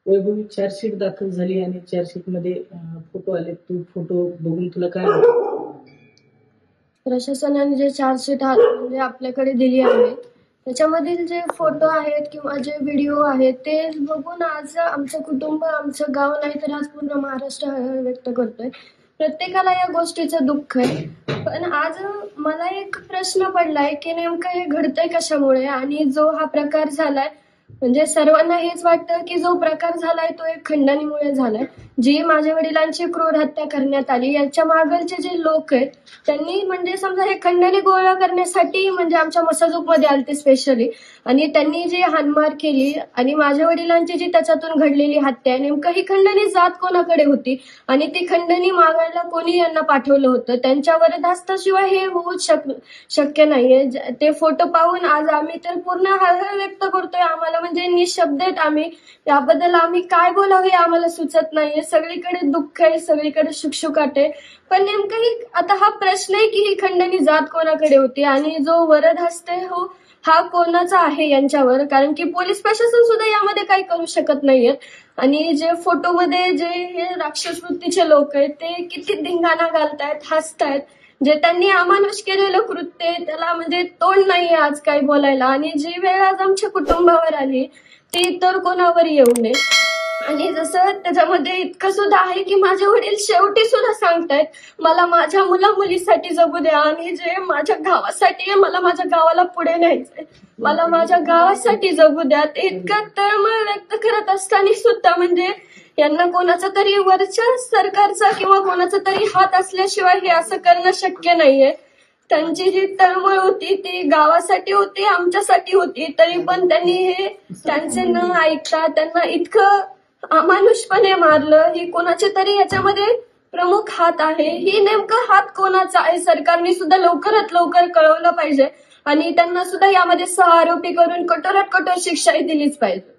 Vaibhavi chargesheet दाखल झाली आणि चार्जशीट मध्ये फोटो आले. तू फोटो बघून तुला काय वाटतं? प्रशासनाने जे चार्जशीट म्हणजे आपल्याकडे दिली आहे त्याच्यामधील जे फोटो आहेत किंवा जे व्हिडिओ आहेत ते बघून आज आमचं कुटुंब, आमचं गाव नाही तर आज पूर्ण महाराष्ट्र हळहळ व्यक्त करतोय. प्रत्येकाला या गोष्टीचं दुःख आहे. पण आज मला एक प्रश्न पडलाय की नेमकं हे घडतंय कशामुळे आणि जो हा प्रकार झालाय म्हणजे सर्वांना हेच वाटतं की जो प्रकार झालाय तो एक खंडणीमुळे झालाय. जी माझ्या वडिलांची क्रूर हत्या करण्यात आली याच्या मागलचे जे लोक आहेत त्यांनी म्हणजे समजा हे खंडणी गोळा करण्यासाठी म्हणजे आमच्या मसाजूकमध्ये आलते स्पेशली आणि त्यांनी जी हाणमार केली आणि माझ्या वडिलांची जी त्याच्यातून घडलेली हत्या नेमकं ही खंडणी जात कोणाकडे होती आणि ती खंडणी मागायला कोणी यांना पाठवलं होतं. त्यांच्या बरदास्ताशिवाय हे होऊच शक्य नाहीये. ते फोटो पाहून आज आम्ही तर पूर्ण हळहळ व्यक्त करतोय. आम्हाला म्हणजे निशब्द आहेत आम्ही. याबद्दल आम्ही काय बोलावं हे आम्हाला सुचत नाहीये. सगळीकडे दुःख आहे, सगळीकडे शुकशुकाट आहे. पण नेमकं आता हा प्रश्न आहे की ही खंडणी जात कोणाकडे होती आणि जो वरदहस्त हो हा कोणाचा आहे यांच्यावर, कारण की पोलीस प्रशासन सुद्धा यामध्ये काही करू शकत नाहीये. आणि जे फोटोमध्ये जे हे राक्षस वृत्तीचे लोक आहेत ते किती धिंगाणा घालतायत, हसतायत. जे त्यांनी अमानुष केलेलं कृत्य आहे त्याला म्हणजे तोंड नाहीये आज काही बोलायला आणि जी वेळ आज आमच्या कुटुंबावर आली ती तर कोणावर येऊ नये. आणि जसं त्याच्यामध्ये इतकं सुद्धा आहे की माझे वडील शेवटी सुद्धा सांगतायत मला माझ्या मुला मुलीसाठी जगू द्या आणि जे माझ्या गावासाठी आहे मला माझ्या गावाला पुढे न्यायचंय, मला माझ्या गावासाठी जगू द्या. ते इतकं तळमळ व्यक्त करत असताना सुद्धा म्हणजे यांना कोणाचा तरी वरच्या सरकारचा किंवा कोणाचा तरी हात असल्याशिवाय हे असं करणं शक्य नाहीये. त्यांची जी तळमळ होती ती गावासाठी होती, आमच्यासाठी होती, तरी पण त्यांनी हे त्यांचे न ऐकता त्यांना इतकं अमानुषपणे मारलं. ही कोणाचे तरी याच्यामध्ये प्रमुख हात आहे. ही नेमकं हात कोणाचा आहे सरकारने सुद्धा लवकरात लवकर कळवलं पाहिजे आणि त्यांना सुद्धा यामध्ये सहआरोपी करून कठोरात कठोर शिक्षाही दिलीच पाहिजे.